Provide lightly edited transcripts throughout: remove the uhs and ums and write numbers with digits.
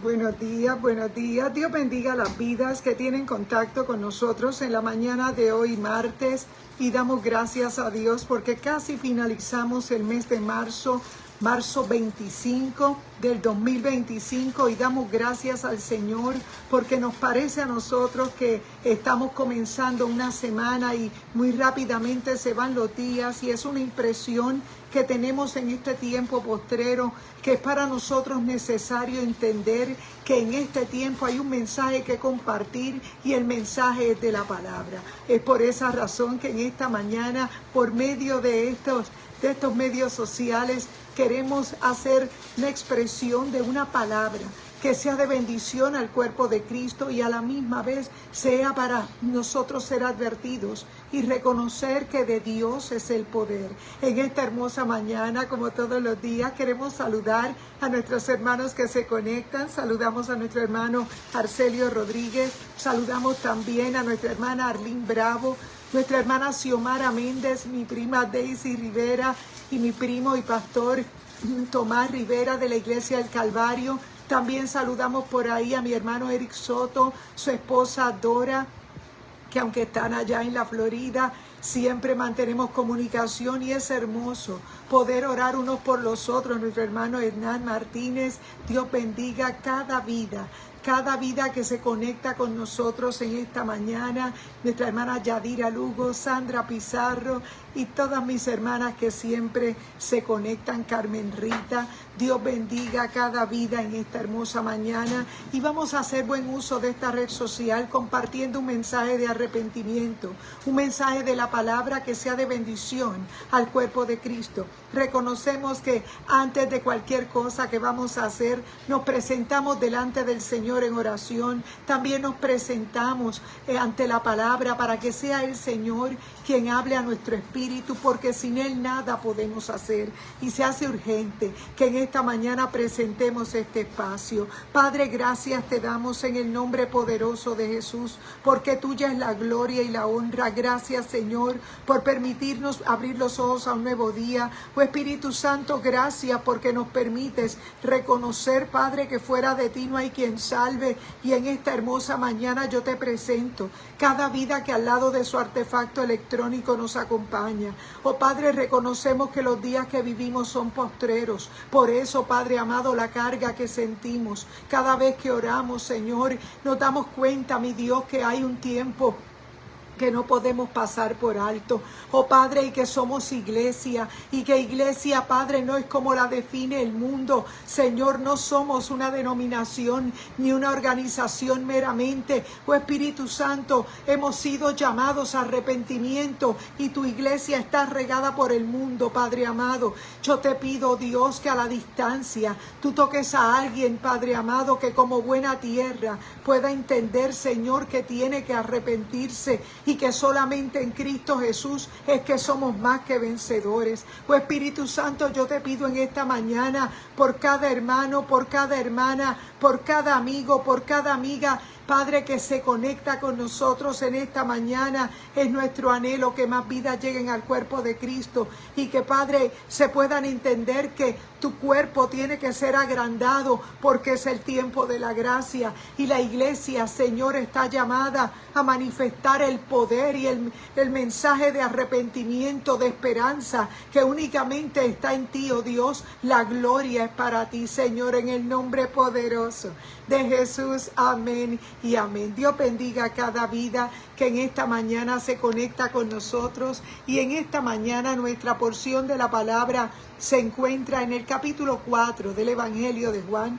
Buenos días, buenos días. Dios bendiga las vidas que tienen contacto con nosotros en la mañana de hoy, martes. Y damos gracias a Dios porque casi finalizamos el mes de marzo 25 del 2025. Y damos gracias al Señor porque nos parece a nosotros que estamos comenzando una semana y muy rápidamente se van los días. Y es una impresión que tenemos en este tiempo postrero, que es para nosotros necesario entender que en este tiempo hay un mensaje que compartir y el mensaje es de la palabra. Es por esa razón que en esta mañana, por medio de estos medios sociales, queremos hacer una expresión de una palabra que sea de bendición al cuerpo de Cristo y a la misma vez sea para nosotros ser advertidos y reconocer que de Dios es el poder. En esta hermosa mañana, como todos los días, queremos saludar a nuestros hermanos que se conectan. Saludamos a nuestro hermano Arcelio Rodríguez, saludamos también a nuestra hermana Arlene Bravo, nuestra hermana Xiomara Méndez, mi prima Daisy Rivera y mi primo y pastor Tomás Rivera de la Iglesia del Calvario. También saludamos por ahí a mi hermano Eric Soto, su esposa Dora, que aunque están allá en la Florida, siempre mantenemos comunicación y es hermoso poder orar unos por los otros. Nuestro hermano Hernán Martínez, Dios bendiga cada vida que se conecta con nosotros en esta mañana. Nuestra hermana Yadira Lugo, Sandra Pizarro y todas mis hermanas que siempre se conectan, Carmen Rita. Dios bendiga cada vida en esta hermosa mañana y vamos a hacer buen uso de esta red social compartiendo un mensaje de arrepentimiento, un mensaje de la palabra que sea de bendición al cuerpo de Cristo. Reconocemos que antes de cualquier cosa que vamos a hacer, nos presentamos delante del Señor en oración. También nos presentamos ante la palabra para que sea el Señor quien hable a nuestro espíritu, porque sin Él nada podemos hacer. Y se hace urgente que en esta mañana presentemos este espacio. Padre, gracias te damos en el nombre poderoso de Jesús, porque tuya es la gloria y la honra. Gracias, Señor, por permitirnos abrir los ojos a un nuevo día. Oh Espíritu Santo, gracias porque nos permites reconocer, Padre, que fuera de ti no hay quien salve. Y en esta hermosa mañana yo te presento cada vida que al lado de su artefacto electrónico nos acompaña. Oh Padre, reconocemos que los días que vivimos son postreros. Por eso, Padre amado, la carga que sentimos cada vez que oramos, Señor, nos damos cuenta, mi Dios, que hay un tiempo que no podemos pasar por alto. Oh Padre, y que somos iglesia, y que iglesia, Padre, no es como la define el mundo. Señor, no somos una denominación ni una organización meramente. Oh Espíritu Santo, hemos sido llamados a arrepentimiento y tu iglesia está regada por el mundo, Padre amado. Yo te pido, Dios, que a la distancia tú toques a alguien, Padre amado, que como buena tierra pueda entender, Señor, que tiene que arrepentirse y que solamente en Cristo Jesús es que somos más que vencedores. Oh Espíritu Santo, yo te pido en esta mañana por cada hermano, por cada hermana, por cada amigo, por cada amiga, Padre, que se conecta con nosotros en esta mañana. Es nuestro anhelo que más vidas lleguen al cuerpo de Cristo y que, Padre, se puedan entender que tu cuerpo tiene que ser agrandado porque es el tiempo de la gracia. Y la iglesia, Señor, está llamada a manifestar el poder y el mensaje de arrepentimiento, de esperanza, que únicamente está en ti, oh Dios. La gloria es para ti, Señor, en el nombre poderoso de Jesús. Amén y amén. Dios bendiga a cada vida que en esta mañana se conecta con nosotros. Y en esta mañana nuestra porción de la palabra se encuentra en el capítulo 4 del Evangelio de Juan.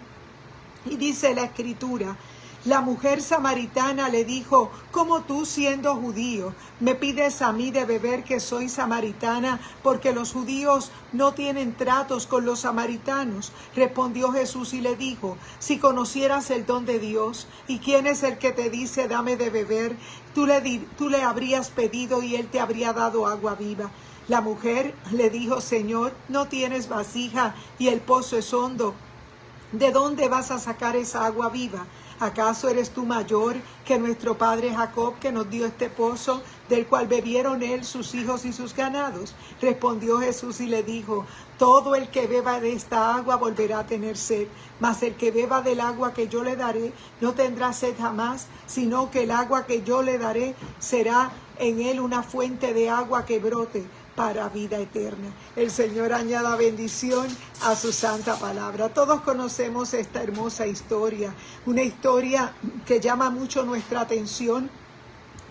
Y dice la Escritura: la mujer samaritana le dijo: ¿cómo tú, siendo judío, me pides a mí de beber que soy samaritana? Porque los judíos no tienen tratos con los samaritanos. Respondió Jesús y le dijo: si conocieras el don de Dios y quién es el que te dice dame de beber, tú le habrías pedido y él te habría dado agua viva. La mujer le dijo: Señor, no tienes vasija y el pozo es hondo. ¿De dónde vas a sacar esa agua viva? ¿Acaso eres tú mayor que nuestro padre Jacob, que nos dio este pozo, del cual bebieron él, sus hijos y sus ganados? Respondió Jesús y le dijo: todo el que beba de esta agua volverá a tener sed, mas el que beba del agua que yo le daré no tendrá sed jamás, sino que el agua que yo le daré será en él una fuente de agua que brote para vida eterna. El Señor añada bendición a su santa palabra. Todos conocemos esta hermosa historia, una historia que llama mucho nuestra atención,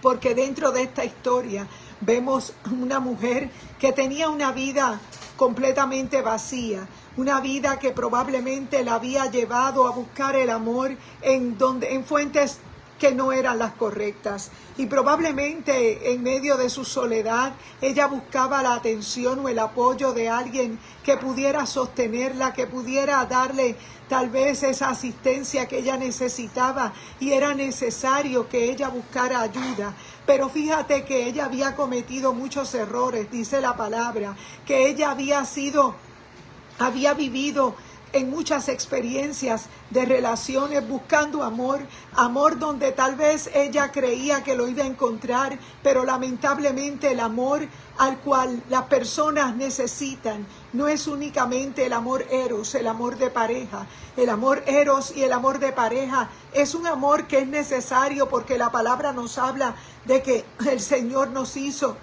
porque dentro de esta historia vemos una mujer que tenía una vida completamente vacía, una vida que probablemente la había llevado a buscar el amor en fuentes que no eran las correctas, y probablemente en medio de su soledad ella buscaba la atención o el apoyo de alguien que pudiera sostenerla, que pudiera darle tal vez esa asistencia que ella necesitaba, y era necesario que ella buscara ayuda. Pero fíjate que ella había cometido muchos errores, dice la palabra, que ella había vivido en muchas experiencias de relaciones buscando amor donde tal vez ella creía que lo iba a encontrar, pero lamentablemente el amor al cual las personas necesitan no es únicamente el amor eros, el amor de pareja. El amor eros y el amor de pareja es un amor que es necesario, porque la palabra nos habla de que el Señor nos hizo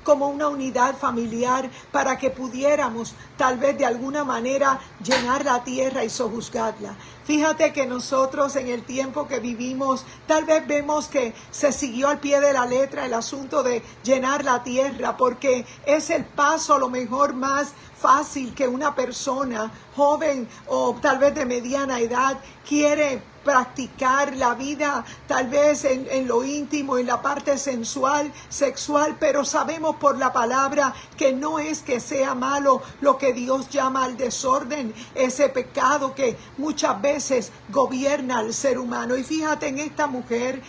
como una unidad familiar, para que pudiéramos tal vez de alguna manera llenar la tierra y sojuzgarla. Fíjate que nosotros en el tiempo que vivimos tal vez vemos que se siguió al pie de la letra el asunto de llenar la tierra, porque es el paso a lo mejor más fácil que una persona joven o tal vez de mediana edad quiere practicar la vida, tal vez en lo íntimo, en la parte sensual, sexual, pero sabemos por la palabra que no es que sea malo lo que Dios llama al desorden, ese pecado que muchas veces gobierna al ser humano. Y fíjate en esta mujer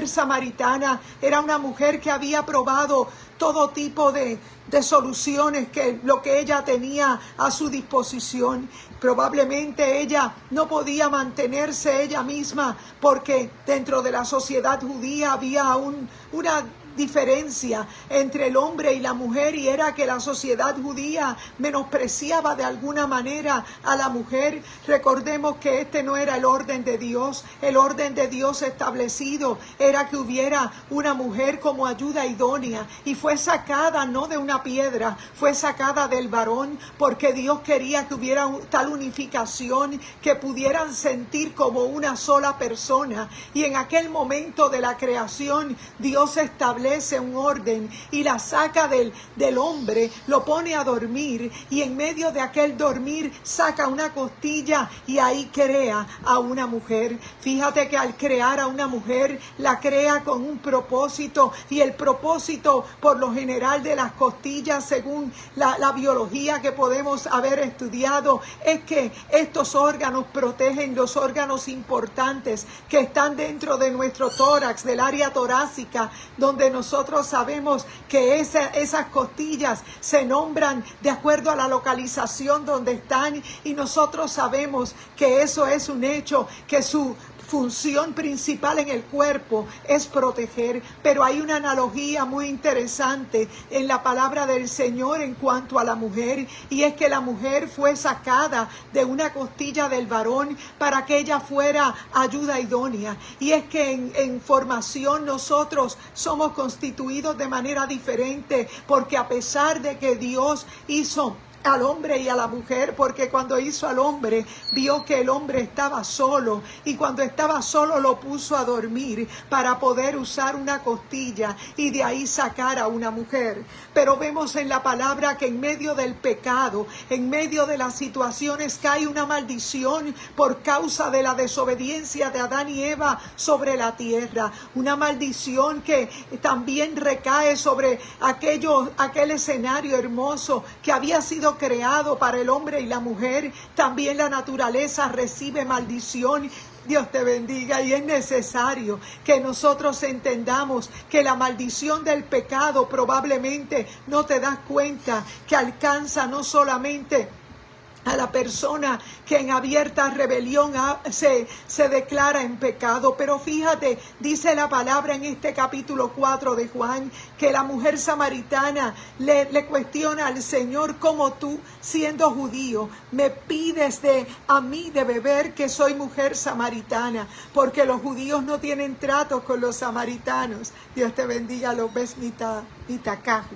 samaritana, era una mujer que había probado todo tipo de soluciones, que lo que ella tenía a su disposición. Probablemente ella no podía mantenerse ella misma, porque dentro de la sociedad judía había una diferencia entre el hombre y la mujer, y era que la sociedad judía menospreciaba de alguna manera a la mujer. Recordemos que este no era el orden de Dios. El orden de Dios establecido era que hubiera una mujer como ayuda idónea, y fue sacada no de una piedra, fue sacada del varón, porque Dios quería que hubiera tal unificación, que pudieran sentir como una sola persona. Y en aquel momento de la creación Dios establece un orden y la saca del hombre, lo pone a dormir, y en medio de aquel dormir saca una costilla y ahí crea a una mujer. Fíjate que al crear a una mujer la crea con un propósito, y el propósito por lo general de las costillas, según la biología que podemos haber estudiado, es que estos órganos protegen los órganos importantes que están dentro de nuestro tórax, del área torácica, donde nosotros sabemos que esas costillas se nombran de acuerdo a la localización donde están, y nosotros sabemos que eso es un hecho, que su función principal en el cuerpo es proteger. Pero hay una analogía muy interesante en la palabra del Señor en cuanto a la mujer, y es que la mujer fue sacada de una costilla del varón para que ella fuera ayuda idónea. Y es que en formación nosotros somos constituidos de manera diferente, porque a pesar de que Dios hizo al hombre y a la mujer, porque cuando hizo al hombre vio que el hombre estaba solo, y cuando estaba solo lo puso a dormir para poder usar una costilla y de ahí sacar a una mujer. Pero vemos en la palabra que en medio del pecado, en medio de las situaciones, cae una maldición por causa de la desobediencia de Adán y Eva sobre la tierra, una maldición que también recae sobre aquel escenario hermoso que había sido creado para el hombre y la mujer. También la naturaleza recibe maldición. Dios te bendiga, y es necesario que nosotros entendamos que la maldición del pecado, probablemente no te das cuenta que alcanza no solamente a la persona que en abierta rebelión se declara en pecado. Pero fíjate, dice la palabra en este capítulo 4 de Juan, que la mujer samaritana le cuestiona al Señor: ¿cómo tú, siendo judío, me pides a mí de beber, que soy mujer samaritana? Porque los judíos no tienen trato con los samaritanos. Dios te bendiga, los ves mitacaju.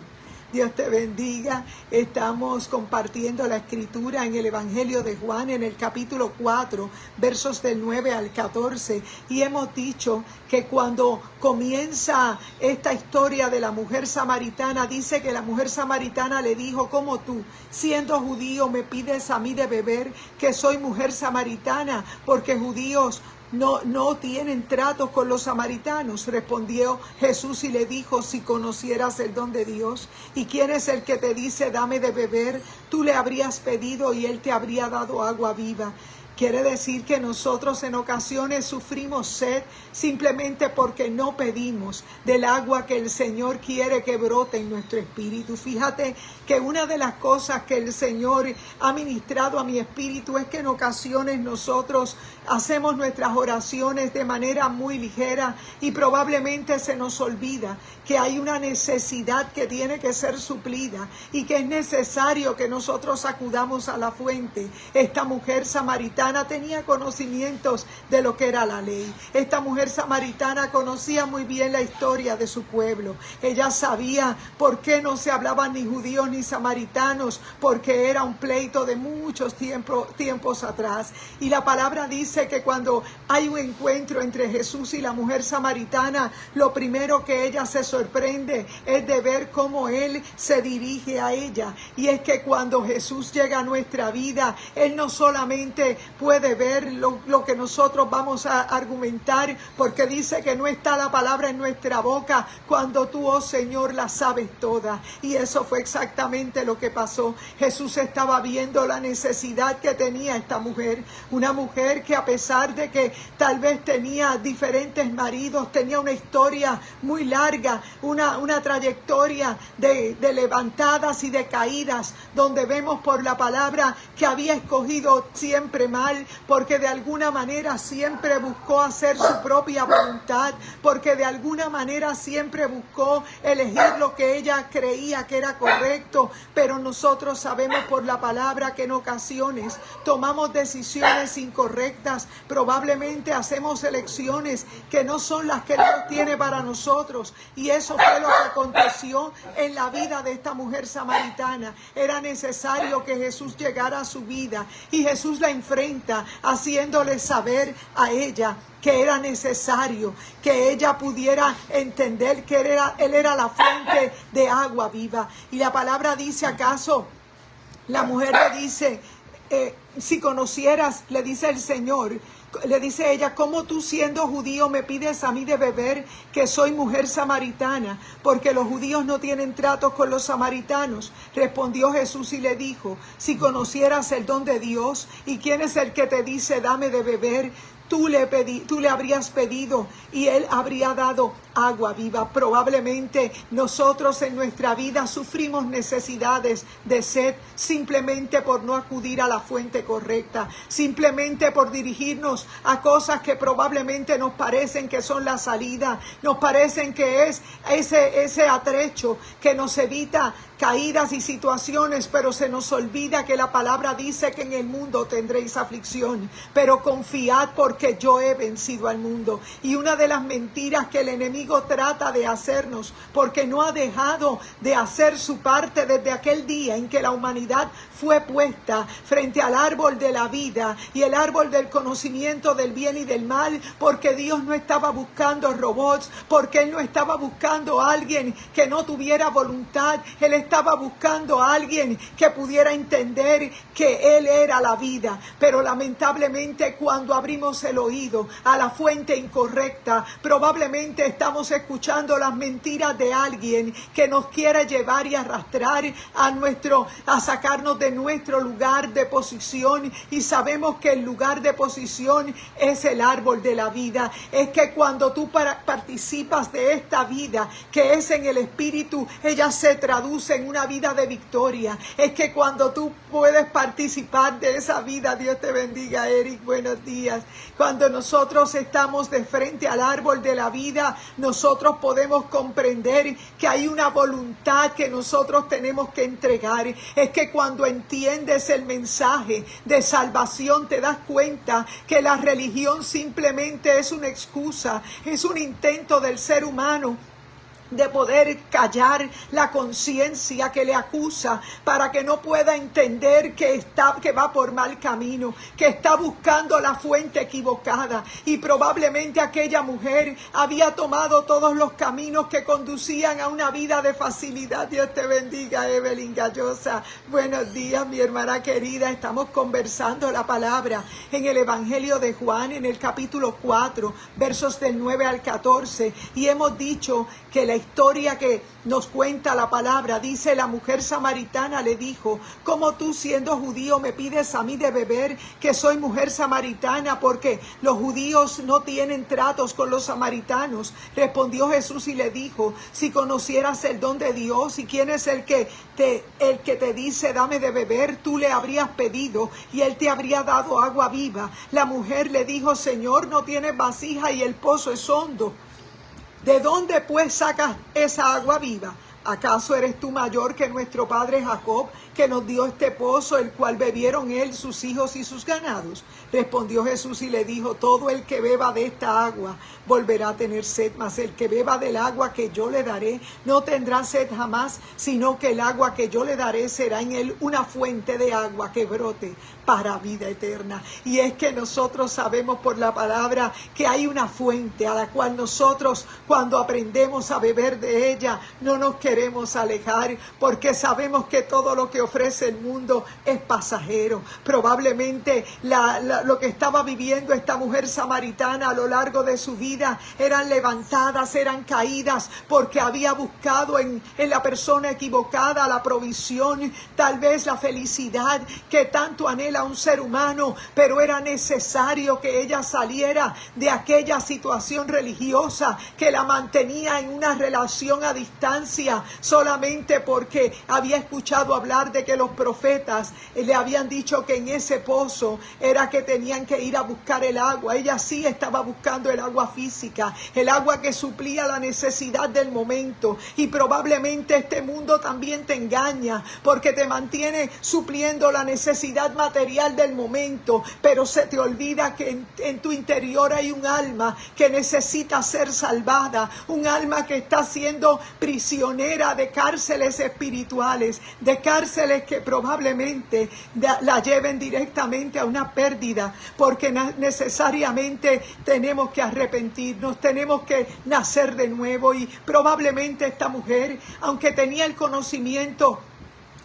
Dios te bendiga. Estamos compartiendo la escritura en el Evangelio de Juan, en el capítulo 4, versos del 9 al 14. Y hemos dicho que cuando comienza esta historia de la mujer samaritana, dice que la mujer samaritana le dijo: ¿cómo tú, siendo judío, me pides a mí de beber, que soy mujer samaritana? Porque judíos no tienen tratos con los samaritanos. Respondió Jesús y le dijo: si conocieras el don de Dios, y quién es el que te dice dame de beber, tú le habrías pedido y él te habría dado agua viva. Quiere decir que nosotros en ocasiones sufrimos sed simplemente porque no pedimos del agua que el Señor quiere que brote en nuestro espíritu. Fíjate que una de las cosas que el Señor ha ministrado a mi espíritu es que en ocasiones nosotros hacemos nuestras oraciones de manera muy ligera y probablemente se nos olvida que hay una necesidad que tiene que ser suplida y que es necesario que nosotros acudamos a la fuente. Esta mujer samaritana tenía conocimientos de lo que era la ley. Esta mujer samaritana conocía muy bien la historia de su pueblo. Ella sabía por qué no se hablaban ni judíos ni samaritanos, porque era un pleito de muchos tiempos atrás. Y la palabra dice que cuando hay un encuentro entre Jesús y la mujer samaritana, lo primero que ella se sorprende es de ver cómo Él se dirige a ella. Y es que cuando Jesús llega a nuestra vida, Él no solamente puede ver lo que nosotros vamos a argumentar, porque dice que no está la palabra en nuestra boca cuando tú, oh Señor, la sabes toda. Y eso fue exactamente lo que pasó. Jesús estaba viendo la necesidad que tenía esta mujer, una mujer que a pesar de que tal vez tenía diferentes maridos, tenía una historia muy larga, una trayectoria de levantadas y de caídas, donde vemos por la palabra que había escogido siempre mal, porque de alguna manera siempre buscó hacer su propia voluntad, porque de alguna manera siempre buscó elegir lo que ella creía que era correcto. Pero nosotros sabemos por la palabra que en ocasiones tomamos decisiones incorrectas, probablemente hacemos elecciones que no son las que Dios tiene para nosotros, y eso fue lo que aconteció en la vida de esta mujer samaritana. Era necesario que Jesús llegara a su vida, y Jesús la enfrenta haciéndole saber a ella que era necesario que ella pudiera entender que Él era la fuente de agua viva. Y la palabra dice, ¿acaso la mujer le dice, si conocieras, le dice el Señor, le dice ella, ¿cómo tú siendo judío me pides a mí de beber, que soy mujer samaritana? Porque los judíos no tienen tratos con los samaritanos. Respondió Jesús y le dijo, si conocieras el don de Dios, y quién es el que te dice dame de beber, tú le habrías pedido y Él habría dado agua viva. Probablemente nosotros en nuestra vida sufrimos necesidades de sed simplemente por no acudir a la fuente correcta, simplemente por dirigirnos a cosas que probablemente nos parecen que son la salida, nos parecen que es ese atrecho que nos evita caídas y situaciones, pero se nos olvida que la palabra dice que en el mundo tendréis aflicción, pero confiad porque yo he vencido al mundo. Y una de las mentiras que el enemigo trata de hacernos, porque no ha dejado de hacer su parte desde aquel día en que la humanidad fue puesta frente al árbol de la vida y el árbol del conocimiento del bien y del mal, porque Dios no estaba buscando robots, porque Él no estaba buscando a alguien que no tuviera voluntad. Él estaba buscando a alguien que pudiera entender que Él era la vida. Pero lamentablemente cuando abrimos el oído a la fuente incorrecta, probablemente estamos estamos escuchando las mentiras de alguien que nos quiere llevar y arrastrar a sacarnos de nuestro lugar de posición, y sabemos que el lugar de posición es el árbol de la vida. Es que cuando tú participas de esta vida que es en el Espíritu, ella se traduce en una vida de victoria. Es que cuando tú puedes participar de esa vida, Dios te bendiga, Eric, buenos días. Cuando nosotros estamos de frente al árbol de la vida, nosotros podemos comprender que hay una voluntad que nosotros tenemos que entregar. Es que cuando entiendes el mensaje de salvación, te das cuenta que la religión simplemente es una excusa, es un intento del ser humano de poder callar la conciencia que le acusa, para que no pueda entender que va por mal camino, que está buscando la fuente equivocada. Y probablemente aquella mujer había tomado todos los caminos que conducían a una vida de facilidad. Dios te bendiga, Evelyn Gallosa. Buenos días, mi hermana querida. Estamos conversando la palabra en el Evangelio de Juan, en el capítulo 4, versos del 9 al 14. Y hemos dicho que la historia que nos cuenta la palabra dice: la mujer samaritana le dijo: ¿cómo tú, siendo judío, me pides a mí de beber, que soy mujer samaritana? Porque los judíos no tienen tratos con los samaritanos. Respondió Jesús y le dijo: si conocieras el don de Dios y quién es el que te dice dame de beber, tú le habrías pedido y él te habría dado agua viva. La mujer le dijo: Señor, no tienes vasija y el pozo es hondo. ¿De dónde pues sacas esa agua viva? ¿Acaso eres tú mayor que nuestro padre Jacob, que nos dio este pozo, el cual bebieron él, sus hijos y sus ganados? Respondió Jesús y le dijo: todo el que beba de esta agua volverá a tener sed, mas el que beba del agua que yo le daré no tendrá sed jamás, sino que el agua que yo le daré será en él una fuente de agua que brote para vida eterna. Y es que nosotros sabemos por la palabra que hay una fuente a la cual nosotros, cuando aprendemos a beber de ella, no nos queremos alejar, porque sabemos que todo lo que ofrece el mundo es pasajero. Probablemente lo que estaba viviendo esta mujer samaritana a lo largo de su vida eran levantadas, eran caídas, porque había buscado en la persona equivocada la provisión, tal vez la felicidad que tanto anhela un ser humano, pero era necesario que ella saliera de aquella situación religiosa que la mantenía en una relación a distancia, solamente porque había escuchado hablar de que los profetas le habían dicho que en ese pozo era que tenían que ir a buscar el agua. Ella sí estaba buscando el agua física, el agua que suplía la necesidad del momento. Y probablemente este mundo también te engaña, porque te mantiene supliendo la necesidad material del momento, pero se te olvida que en tu interior hay un alma que necesita ser salvada, un alma que está siendo prisionera de cárceles espirituales, de cárceles que probablemente la lleven directamente a una pérdida, porque necesariamente tenemos que arrepentirnos, tenemos que nacer de nuevo. Y probablemente esta mujer, aunque tenía el conocimiento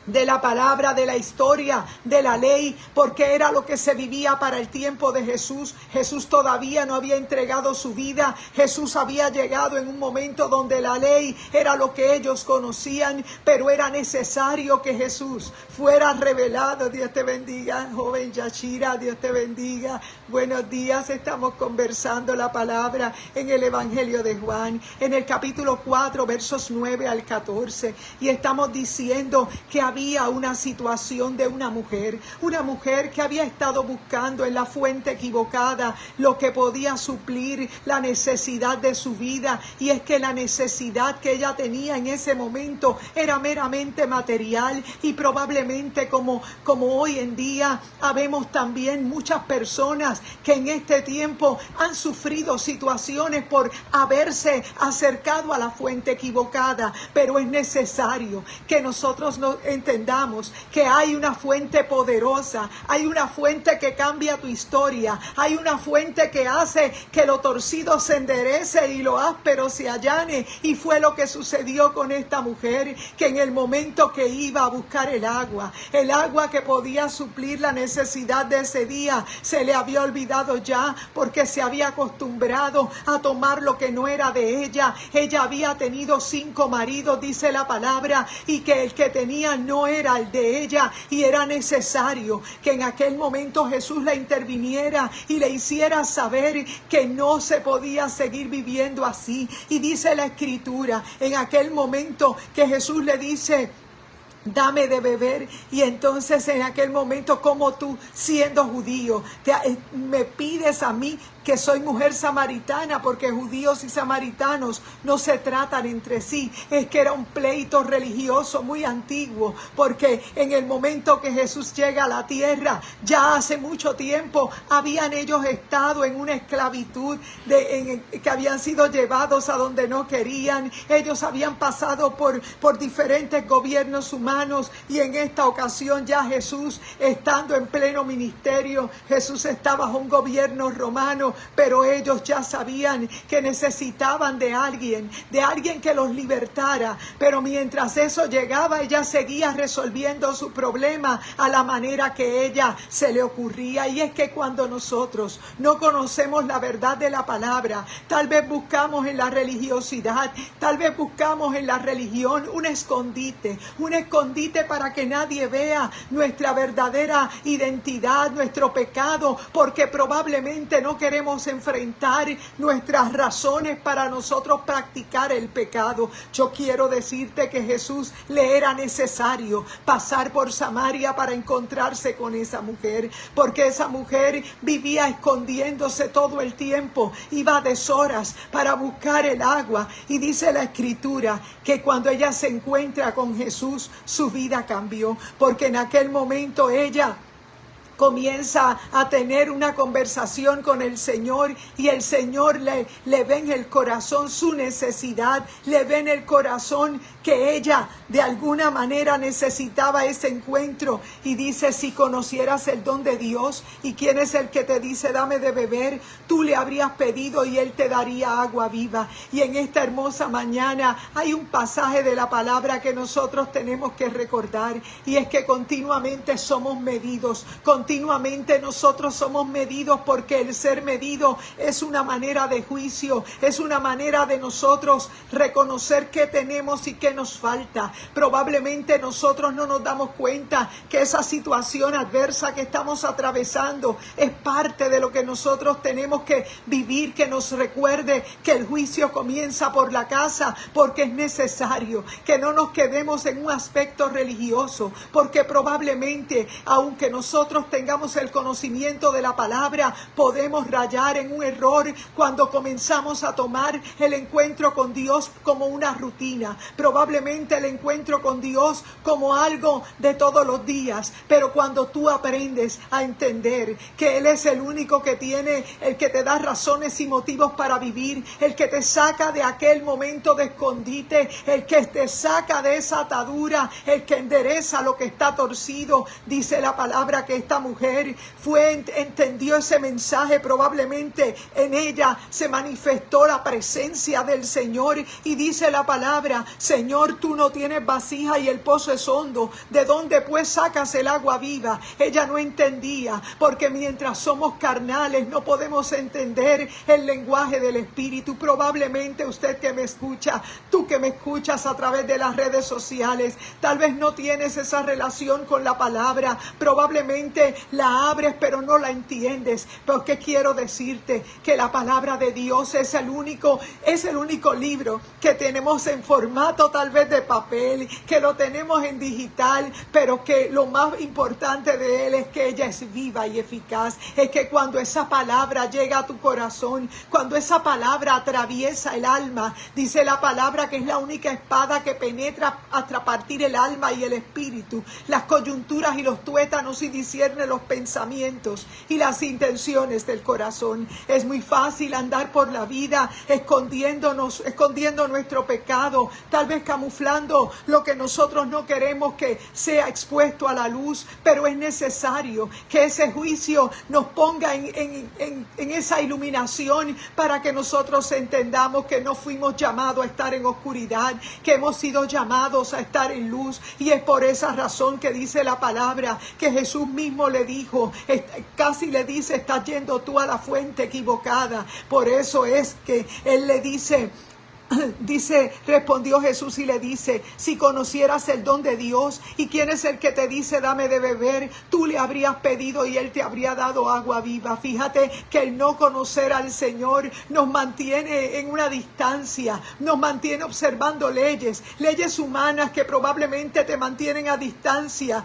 de la palabra, de la historia, de la ley, porque era lo que se vivía para el tiempo de Jesús. Jesús todavía no había entregado su vida. Jesús había llegado en un momento donde la ley era lo que ellos conocían, pero era necesario que Jesús fuera revelado. Dios te bendiga, joven Yashira, Dios te bendiga. Buenos días, estamos conversando la palabra en el Evangelio de Juan, en el capítulo 4, versos 9 al 14, y estamos diciendo que había una situación de una mujer que había estado buscando en la fuente equivocada lo que podía suplir la necesidad de su vida. Y es que la necesidad que ella tenía en ese momento era meramente material, y probablemente como hoy en día habemos también muchas personas que en este tiempo han sufrido situaciones por haberse acercado a la fuente equivocada. Pero es necesario que nosotros nos entendamos entendamos que hay una fuente poderosa, hay una fuente que cambia tu historia, hay una fuente que hace que lo torcido se enderece y lo áspero se allane. Y fue lo que sucedió con esta mujer, que en el momento que iba a buscar el agua que podía suplir la necesidad de ese día, se le había olvidado ya, porque se había acostumbrado a tomar lo que no era de ella. Ella había tenido 5 maridos, dice la palabra, y que el que tenía no era el de ella, y era necesario que en aquel momento Jesús la interviniera y le hiciera saber que no se podía seguir viviendo así. Y dice la Escritura, en aquel momento que Jesús le dice: dame de beber. Y entonces en aquel momento, como tú, siendo judío, me pides a mí, que soy mujer samaritana, porque judíos y samaritanos no se tratan entre sí. Es que era un pleito religioso muy antiguo, porque en el momento que Jesús llega a la tierra, ya hace mucho tiempo habían ellos estado en una esclavitud, que habían sido llevados a donde no querían. Ellos habían pasado por diferentes gobiernos humanos, y en esta ocasión ya Jesús, estando en pleno ministerio, Jesús está bajo un gobierno romano, pero ellos ya sabían que necesitaban de alguien que los libertara. Pero mientras eso llegaba, ella seguía resolviendo su problema a la manera que ella se le ocurría. Y es que cuando nosotros no conocemos la verdad de la palabra, tal vez buscamos en la religiosidad, tal vez buscamos en la religión un escondite para que nadie vea nuestra verdadera identidad, nuestro pecado, porque probablemente no queremos enfrentar nuestras razones para nosotros practicar el pecado. Yo quiero decirte que Jesús le era necesario pasar por Samaria para encontrarse con esa mujer, porque esa mujer vivía escondiéndose todo el tiempo, iba a deshoras para buscar el agua. Y dice la Escritura que cuando ella se encuentra con Jesús, su vida cambió, porque en aquel momento ella comienza a tener una conversación con el Señor, y el Señor le ve en el corazón su necesidad, le ve en el corazón que ella de alguna manera necesitaba ese encuentro, y dice: si conocieras el don de Dios y quién es el que te dice dame de beber, tú le habrías pedido y él te daría agua viva. Y en esta hermosa mañana hay un pasaje de la palabra que nosotros tenemos que recordar, y es que continuamente somos medidos, continuamente nosotros somos medidos, porque el ser medido es una manera de juicio, es una manera de nosotros reconocer qué tenemos y qué nos falta. Probablemente nosotros no nos damos cuenta que esa situación adversa que estamos atravesando es parte de lo que nosotros tenemos que vivir, que nos recuerde que el juicio comienza por la casa, porque es necesario que no nos quedemos en un aspecto religioso, porque probablemente, aunque nosotros tengamos el conocimiento de la palabra, podemos rayar en un error cuando comenzamos a tomar el encuentro con Dios como una rutina. Probablemente el encuentro con Dios como algo de todos los días, pero cuando tú aprendes a entender que Él es el único que tiene, el que te da razones y motivos para vivir, el que te saca de aquel momento de escondite, el que te saca de esa atadura, el que endereza lo que está torcido. Dice la palabra que esta mujer entendió ese mensaje. Probablemente en ella se manifestó la presencia del Señor, y dice la palabra: Señor, tú no tienes vasija y el pozo es hondo, ¿de dónde pues sacas el agua viva? Ella no entendía, porque mientras somos carnales no podemos entender el lenguaje del Espíritu. Probablemente usted que me escucha, tú que me escuchas a través de las redes sociales, tal vez no tienes esa relación con la palabra, probablemente la abres pero no la entiendes, porque quiero decirte que la palabra de Dios es el único libro que tenemos en formato tal vez de papel, que lo tenemos en digital, pero que lo más importante de él es que ella es viva y eficaz. Es que cuando esa palabra llega a tu corazón, cuando esa palabra atraviesa el alma, dice la palabra que es la única espada que penetra hasta partir el alma y el espíritu, las coyunturas y los tuétanos, y discierne discierne los pensamientos y las intenciones del corazón. Es muy fácil andar por la vida escondiendo nuestro pecado, tal vez camuflando lo que nosotros no queremos que sea expuesto a la luz, pero es necesario que ese juicio nos ponga en esa iluminación para que nosotros entendamos que no fuimos llamados a estar en oscuridad, que hemos sido llamados a estar en luz. Y es por esa razón que dice la palabra que Jesús mismo le dijo, casi le dice: estás yendo tú a la fuente equivocada. Por eso es que él le dice, respondió Jesús y le dice: si conocieras el don de Dios y quién es el que te dice dame de beber, tú le habrías pedido y él te habría dado agua viva. Fíjate que el no conocer al Señor nos mantiene en una distancia, nos mantiene observando leyes humanas que probablemente te mantienen a distancia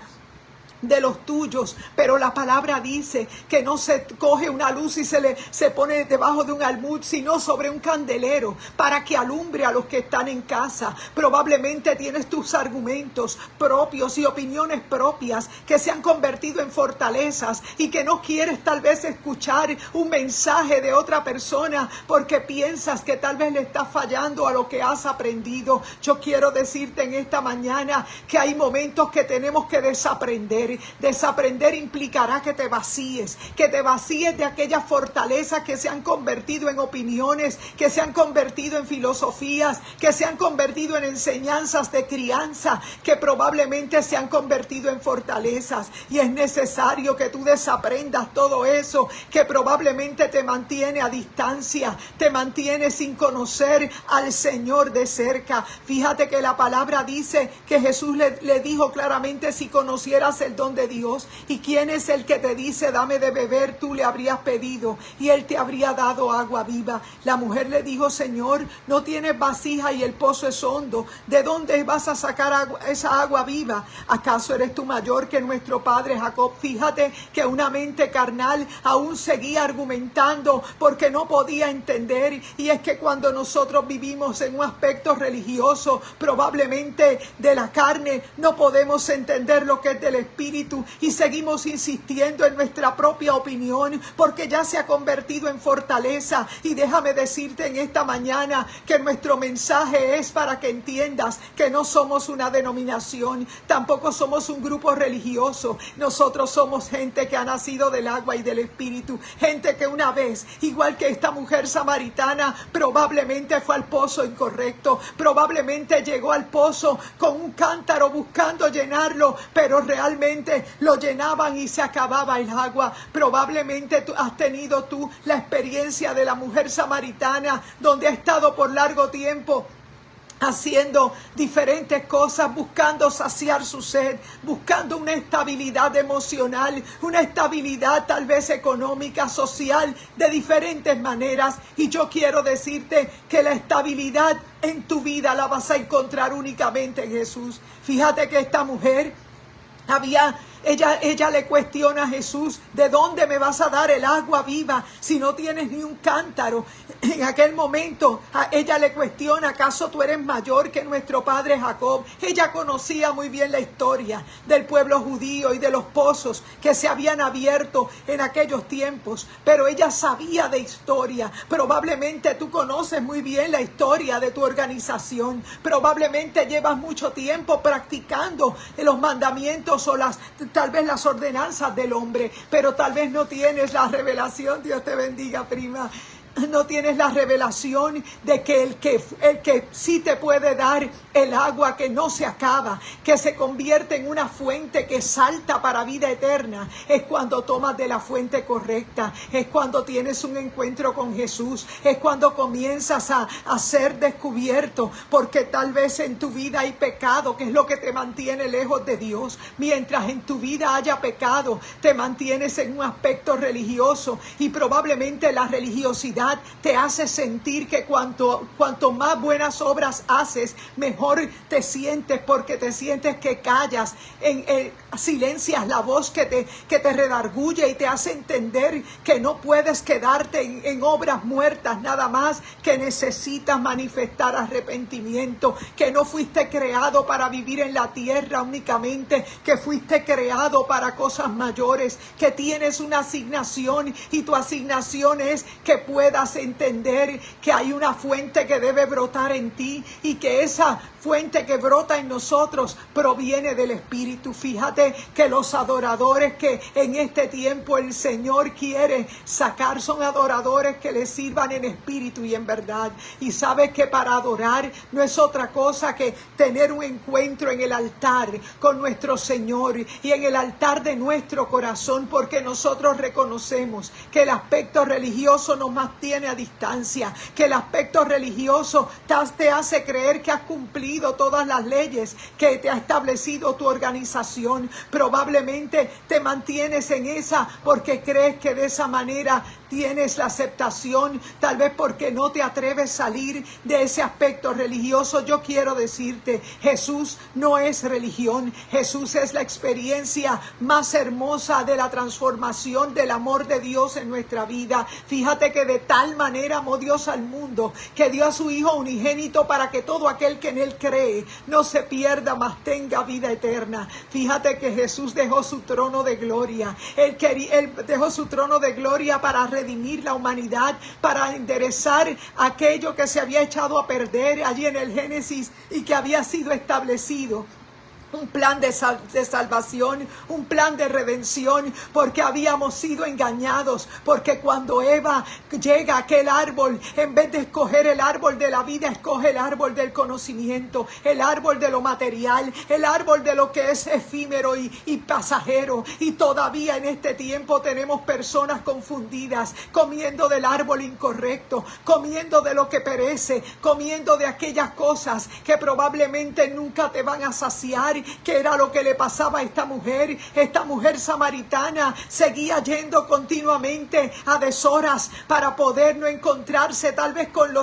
de los tuyos, pero la palabra dice que no se coge una luz y se pone debajo de un almud, sino sobre un candelero para que alumbre a los que están en casa. Probablemente tienes tus argumentos propios y opiniones propias que se han convertido en fortalezas y que no quieres tal vez escuchar un mensaje de otra persona porque piensas que tal vez le estás fallando a lo que has aprendido. Yo quiero decirte en esta mañana que hay momentos que tenemos que desaprender. Desaprender implicará que te vacíes de aquellas fortalezas que se han convertido en opiniones, que se han convertido en filosofías, que se han convertido en enseñanzas de crianza, que probablemente se han convertido en fortalezas. Y es necesario que tú desaprendas todo eso que probablemente te mantiene a distancia, te mantiene sin conocer al Señor de cerca. Fíjate que la palabra dice que Jesús le dijo claramente: si conocieras el don de Dios y quién es el que te dice dame de beber, tú le habrías pedido y él te habría dado agua viva. La mujer le dijo: Señor, no tienes vasija y el pozo es hondo, ¿de dónde vas a sacar esa agua viva? ¿Acaso eres tú mayor que nuestro padre Jacob? Fíjate que una mente carnal aún seguía argumentando porque no podía entender. Y es que cuando nosotros vivimos en un aspecto religioso, probablemente de la carne, no podemos entender lo que es del Espíritu y seguimos insistiendo en nuestra propia opinión porque ya se ha convertido en fortaleza. Y déjame decirte en esta mañana que nuestro mensaje es para que entiendas que no somos una denominación, tampoco somos un grupo religioso. Nosotros somos gente que ha nacido del agua y del Espíritu, gente que una vez, igual que esta mujer samaritana, probablemente fue al pozo incorrecto, probablemente llegó al pozo con un cántaro buscando llenarlo, pero realmente lo llenaban y se acababa el agua. Probablemente has tenido tú la experiencia de la mujer samaritana, donde ha estado por largo tiempo haciendo diferentes cosas, buscando saciar su sed, buscando una estabilidad emocional, una estabilidad tal vez económica, social, de diferentes maneras. Y yo quiero decirte que la estabilidad en tu vida la vas a encontrar únicamente en Jesús. Fíjate que esta mujer ella le cuestiona a Jesús: ¿de dónde me vas a dar el agua viva si no tienes ni un cántaro? En aquel momento ella le cuestiona: ¿acaso tú eres mayor que nuestro padre Jacob? Ella conocía muy bien la historia del pueblo judío y de los pozos que se habían abierto en aquellos tiempos, pero ella sabía de historia. Probablemente tú conoces muy bien la historia de tu organización, probablemente llevas mucho tiempo practicando los mandamientos o tal vez las ordenanzas del hombre, pero tal vez no tienes la revelación. Dios te bendiga, prima. No tienes la revelación de que el que sí te puede dar el agua que no se acaba, que se convierte en una fuente que salta para vida eterna, es cuando tomas de la fuente correcta, es cuando tienes un encuentro con Jesús, es cuando comienzas a ser descubierto, porque tal vez en tu vida hay pecado, que es lo que te mantiene lejos de Dios. Mientras en tu vida haya pecado, te mantienes en un aspecto religioso, y probablemente la religiosidad humanidad te hace sentir que cuanto más buenas obras haces, mejor te sientes, porque te sientes que callas, silencias la voz que te redarguye y te hace entender que no puedes quedarte en obras muertas nada más, que necesitas manifestar arrepentimiento, que no fuiste creado para vivir en la tierra únicamente, que fuiste creado para cosas mayores, que tienes una asignación y tu asignación es que puedas entender que hay una fuente que debe brotar en ti y que esa fuente que brota en nosotros proviene del Espíritu. Fíjate que los adoradores que en este tiempo el Señor quiere sacar son adoradores que le sirvan en espíritu y en verdad. Y sabes que para adorar no es otra cosa que tener un encuentro en el altar con nuestro Señor y en el altar de nuestro corazón, porque nosotros reconocemos que el aspecto religioso nos mantiene a distancia, que el aspecto religioso te hace creer que has cumplido todas las leyes que te ha establecido tu organización. Probablemente te mantienes en esa porque crees que de esa manera tienes la aceptación, tal vez porque no te atreves a salir de ese aspecto religioso. Yo quiero decirte, Jesús no es religión, Jesús es la experiencia más hermosa de la transformación del amor de Dios en nuestra vida. Fíjate que de tal manera amó Dios al mundo, que dio a su Hijo unigénito para que todo aquel que en Él cree no se pierda, mas tenga vida eterna. Fíjate que Jesús dejó su trono de gloria, Él dejó su trono de gloria para redimir la humanidad, para enderezar aquello que se había echado a perder allí en el Génesis y que había sido establecido. Un plan de salvación, un plan de redención, porque habíamos sido engañados, porque cuando Eva llega a aquel árbol, en vez de escoger el árbol de la vida, escoge el árbol del conocimiento, el árbol de lo material, el árbol de lo que es efímero y pasajero. Y todavía en este tiempo tenemos personas confundidas, comiendo del árbol incorrecto, comiendo de lo que perece, comiendo de aquellas cosas que probablemente nunca te van a saciar, que era lo que le pasaba a esta mujer. Esta mujer samaritana seguía yendo continuamente a deshoras para poder no encontrarse tal vez con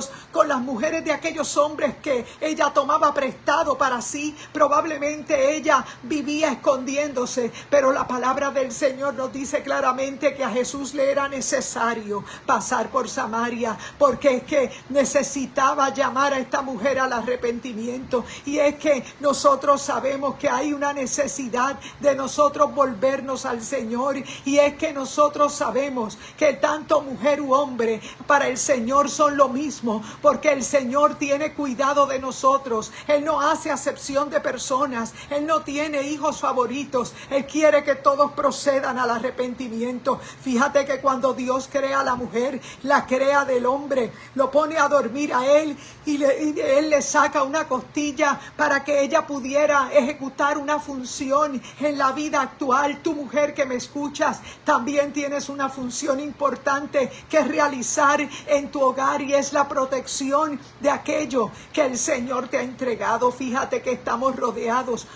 las mujeres de aquellos hombres que ella tomaba prestado para sí. Probablemente ella vivía escondiéndose, pero la palabra del Señor nos dice claramente que a Jesús le era necesario pasar por Samaria, porque es que necesitaba llamar a esta mujer al arrepentimiento. Y es que nosotros sabemos que hay una necesidad de nosotros volvernos al Señor, y es que nosotros sabemos que tanto mujer u hombre para el Señor son lo mismo, porque el Señor tiene cuidado de nosotros. Él no hace acepción de personas, Él no tiene hijos favoritos, Él quiere que todos procedan al arrepentimiento. Fíjate que cuando Dios crea a la mujer, la crea del hombre, lo pone a dormir a él y Él le saca una costilla para que ella pudiera ejecutar una función en la vida actual. Tu mujer que me escuchas, también tienes una función importante que realizar en tu hogar, y es la protección de aquello que el Señor te ha entregado. Fíjate que estamos rodeados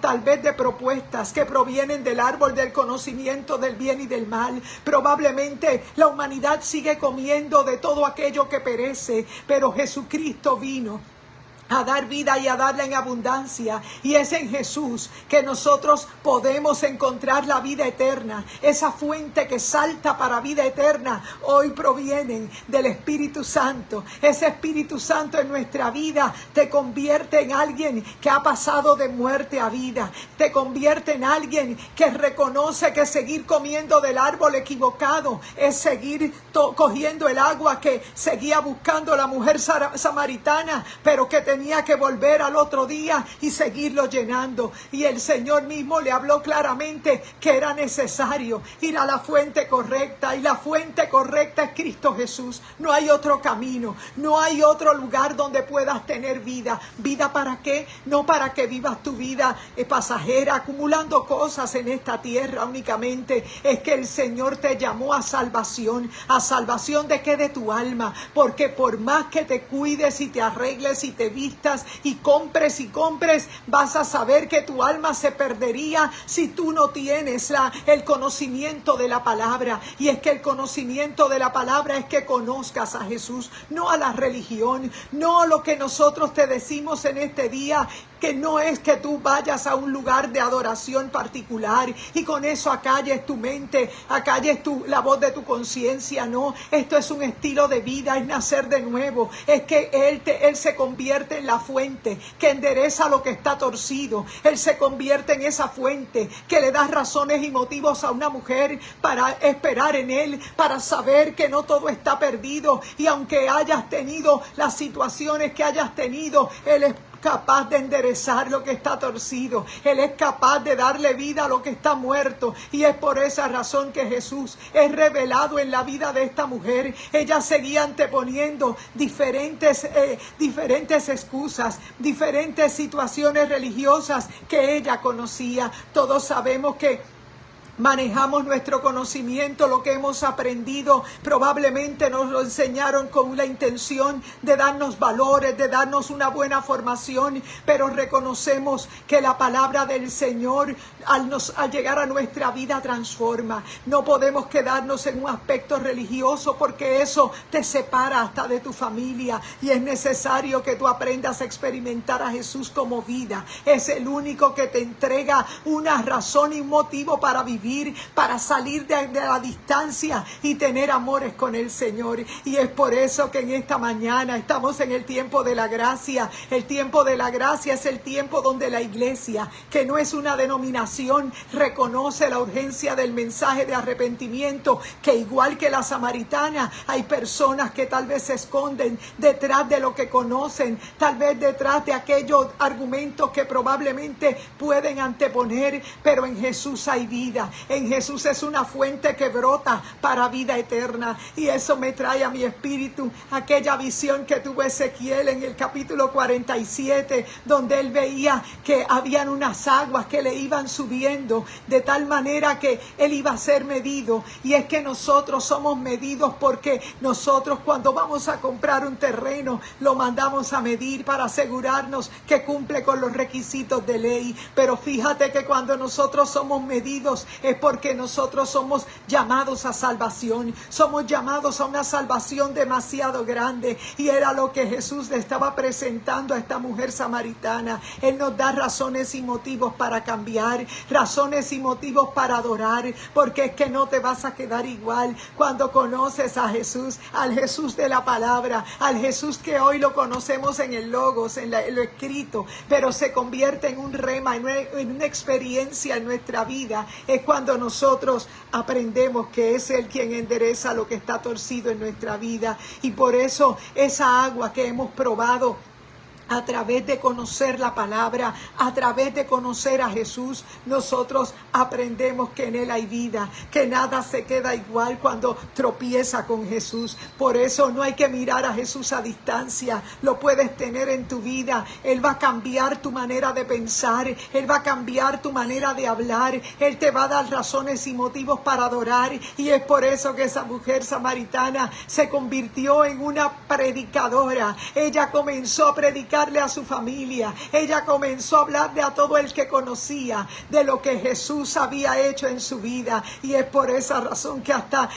tal vez de propuestas que provienen del árbol del conocimiento del bien y del mal. Probablemente la humanidad sigue comiendo de todo aquello que perece, pero Jesucristo vino a dar vida y a darla en abundancia, y es en Jesús que nosotros podemos encontrar la vida eterna. Esa fuente que salta para vida eterna hoy provienen del Espíritu Santo. Ese Espíritu Santo en nuestra vida te convierte en alguien que ha pasado de muerte a vida, te convierte en alguien que reconoce que seguir comiendo del árbol equivocado es seguir cogiendo el agua que seguía buscando la mujer samaritana, pero que tenía que volver al otro día y seguirlo llenando. Y el Señor mismo le habló claramente que era necesario ir a la fuente correcta, y la fuente correcta es Cristo Jesús. No hay otro camino, no hay otro lugar donde puedas tener vida. ¿Vida para qué? No para que vivas tu vida pasajera acumulando cosas en esta tierra únicamente. Es que el Señor te llamó a salvación. ¿A salvación de qué? De tu alma. Porque por más que te cuides y te arregles y te vistas vistas y compres, vas a saber que tu alma se perdería si tú no tienes el conocimiento de la palabra. Y es que el conocimiento de la palabra es que conozcas a Jesús, no a la religión, no lo que nosotros te decimos en este día, que no es que tú vayas a un lugar de adoración particular y con eso acalles tu mente, acalles la voz de tu conciencia. No, esto es un estilo de vida, es nacer de nuevo, es que Él se convierte en la fuente que endereza lo que está torcido. Él se convierte en esa fuente que le da razones y motivos a una mujer para esperar en Él, para saber que no todo está perdido, y aunque hayas tenido las situaciones que hayas tenido, Él es capaz de enderezar lo que está torcido. Él es capaz de darle vida a lo que está muerto. Y es por esa razón que Jesús es revelado en la vida de esta mujer. Ella seguía anteponiendo diferentes excusas, diferentes situaciones religiosas que ella conocía. Todos sabemos que manejamos nuestro conocimiento, lo que hemos aprendido, probablemente nos lo enseñaron con la intención de darnos valores, de darnos una buena formación, pero reconocemos que la palabra del Señor al llegar a nuestra vida transforma. No podemos quedarnos en un aspecto religioso porque eso te separa hasta de tu familia, y es necesario que tú aprendas a experimentar a Jesús como vida. Es el único que te entrega una razón y un motivo para vivir, para salir de la distancia y tener amores con el Señor. Y es por eso que en esta mañana estamos en el tiempo de la gracia. El tiempo de la gracia es el tiempo donde la iglesia, que no es una denominación, reconoce la urgencia del mensaje de arrepentimiento, que igual que la samaritana, hay personas que tal vez se esconden detrás de lo que conocen, tal vez detrás de aquellos argumentos que probablemente pueden anteponer, pero en Jesús hay vida. En Jesús es una fuente que brota para vida eterna. Y eso me trae a mi espíritu aquella visión que tuvo Ezequiel en el capítulo 47, donde él veía que habían unas aguas que le iban subiendo de tal manera que él iba a ser medido. Y es que nosotros somos medidos porque nosotros, cuando vamos a comprar un terreno, lo mandamos a medir para asegurarnos que cumple con los requisitos de ley. Pero fíjate que cuando nosotros somos medidos es porque nosotros somos llamados a salvación, somos llamados a una salvación demasiado grande, y era lo que Jesús le estaba presentando a esta mujer samaritana. Él nos da razones y motivos para cambiar, razones y motivos para adorar, porque es que no te vas a quedar igual cuando conoces a Jesús, al Jesús de la palabra, al Jesús que hoy lo conocemos en el Logos, en lo escrito, pero se convierte en un rema, en una experiencia en nuestra vida. Es cuando nosotros aprendemos que es Él quien endereza lo que está torcido en nuestra vida. Y por eso esa agua que hemos probado a través de conocer la palabra, a través de conocer a Jesús, nosotros aprendemos que en Él hay vida, que nada se queda igual cuando tropieza con Jesús. Por eso no hay que mirar a Jesús a distancia, lo puedes tener en tu vida. Él va a cambiar tu manera de pensar, Él va a cambiar tu manera de hablar, Él te va a dar razones y motivos para adorar. Y es por eso que esa mujer samaritana se convirtió en una predicadora. Ella comenzó a predicar a su familia, ella comenzó a hablarle a todo el que conocía de lo que Jesús había hecho en su vida. Y es por esa razón que hasta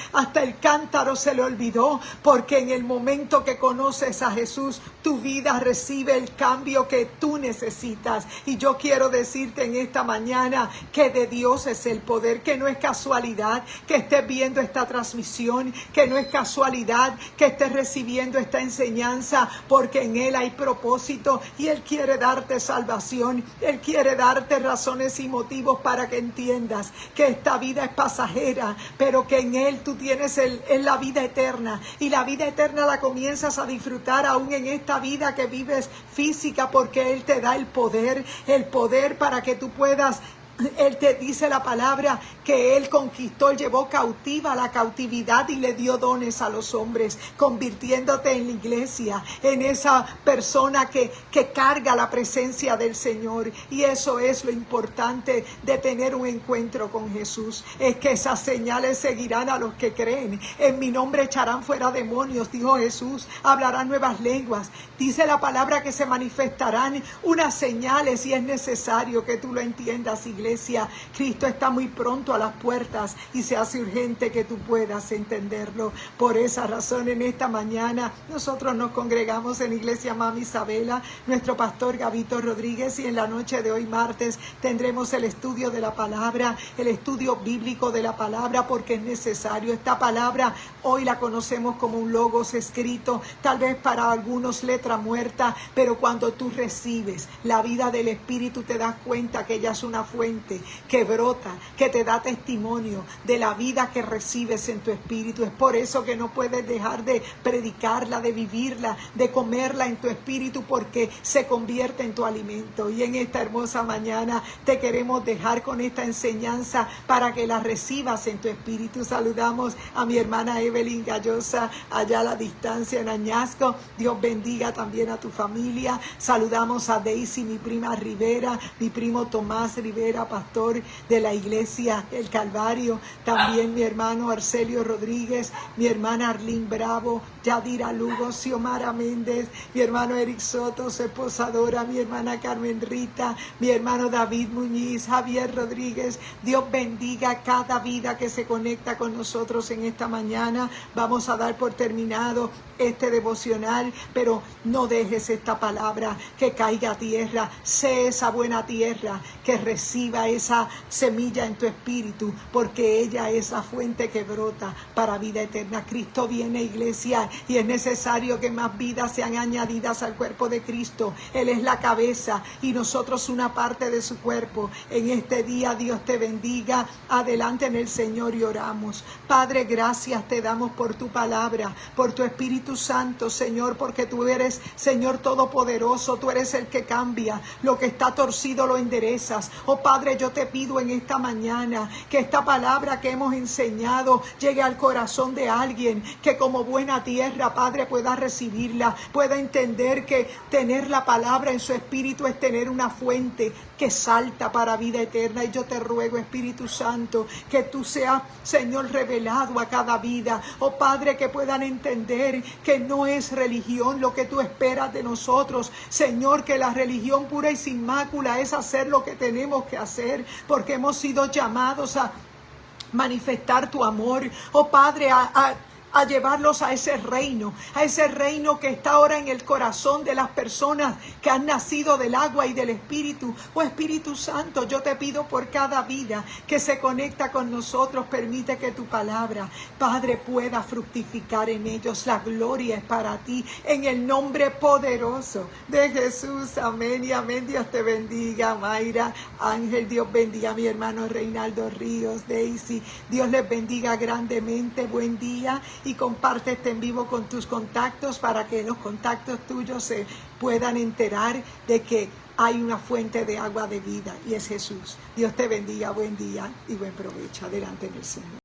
el cántaro se le olvidó, porque en el momento que conoces a Jesús, tu vida recibe el cambio que tú necesitas. Y yo quiero decirte en esta mañana que de Dios es el poder, que no es casualidad que estés viendo esta transmisión, que no es casualidad que estés recibiendo esta enseñanza, porque en Él hay propósito, y Él quiere darte salvación. Él quiere darte razones y motivos para que entiendas que esta vida es pasajera, pero que en Él tú tienes la vida eterna, y la vida eterna la comienzas a disfrutar aún en esta vida que vives física, porque Él te da el poder para que tú puedas Él te dice la palabra que Él conquistó, llevó cautiva la cautividad y le dio dones a los hombres, convirtiéndote en la iglesia, en esa persona que carga la presencia del Señor. Y eso es lo importante de tener un encuentro con Jesús, es que esas señales seguirán a los que creen. En mi nombre echarán fuera demonios, dijo Jesús, hablarán nuevas lenguas. Dice la palabra que se manifestarán unas señales y es necesario que tú lo entiendas, iglesia. Cristo está muy pronto a las puertas y se hace urgente que tú puedas entenderlo. Por esa razón, en esta mañana nosotros nos congregamos en Iglesia Mami Isabela, nuestro pastor Gabito Rodríguez, y en la noche de hoy martes tendremos el estudio de la palabra, el estudio bíblico de la palabra, porque es necesario. Esta palabra hoy la conocemos como un logos escrito, tal vez para algunos letra muerta, pero cuando tú recibes la vida del Espíritu te das cuenta que ella es una fuente que brota, que te da testimonio de la vida que recibes en tu espíritu. Es por eso que no puedes dejar de predicarla, de vivirla, de comerla en tu espíritu, porque se convierte en tu alimento. Y en esta hermosa mañana te queremos dejar con esta enseñanza para que la recibas en tu espíritu. Saludamos a mi hermana Evelyn Gallosa allá a la distancia en Añasco. Dios bendiga también a tu familia. Saludamos a Daisy, mi prima Rivera, mi primo Tomás Rivera, pastor de la iglesia El Calvario, también mi hermano Arcelio Rodríguez, mi hermana Arlene Bravo, Yadira Lugo, Xiomara Méndez, mi hermano Eric Soto, su esposa Dora, mi hermana Carmen Rita, mi hermano David Muñiz, Javier Rodríguez. Dios bendiga cada vida que se conecta con nosotros en esta mañana. Vamos a dar por terminado este devocional, pero no dejes esta palabra que caiga a tierra. Sé esa buena tierra que reciba esa semilla en tu espíritu, porque ella es la fuente que brota para vida eterna. Cristo viene, iglesia, y es necesario que más vidas sean añadidas al cuerpo de Cristo. Él es la cabeza y nosotros una parte de su cuerpo. En este día Dios te bendiga. Adelante en el Señor y oramos. Padre, gracias te damos por tu palabra, por tu Espíritu Santo, Señor, porque tú eres, Señor todopoderoso. Tú eres el que cambia lo que está torcido, lo enderezas. Oh Padre, yo te pido en esta mañana que esta palabra que hemos enseñado llegue al corazón de alguien, que como buena tierra, Padre, pueda recibirla, pueda entender que tener la palabra en su espíritu es tener una fuente que salta para vida eterna. Y yo te ruego, Espíritu Santo, que tú seas, Señor, revelado a cada vida. Oh Padre, que puedan entender que no es religión lo que tú esperas de nosotros, Señor, que la religión pura y sin mácula es hacer lo que tenemos que hacer, porque hemos sido llamados a manifestar tu amor, oh Padre, a llevarlos a ese reino que está ahora en el corazón de las personas que han nacido del agua y del Espíritu. Oh Espíritu Santo, yo te pido por cada vida que se conecta con nosotros, permite que tu palabra, Padre, pueda fructificar en ellos. La gloria es para ti, en el nombre poderoso de Jesús. Amén y amén. Dios te bendiga, Mayra, Ángel, Dios bendiga a mi hermano Reinaldo Ríos, Daisy. Dios les bendiga grandemente. Buen día. Y comparte este en vivo con tus contactos para que los contactos tuyos se puedan enterar de que hay una fuente de agua de vida y es Jesús. Dios te bendiga, buen día y buen provecho. Adelante en el Señor.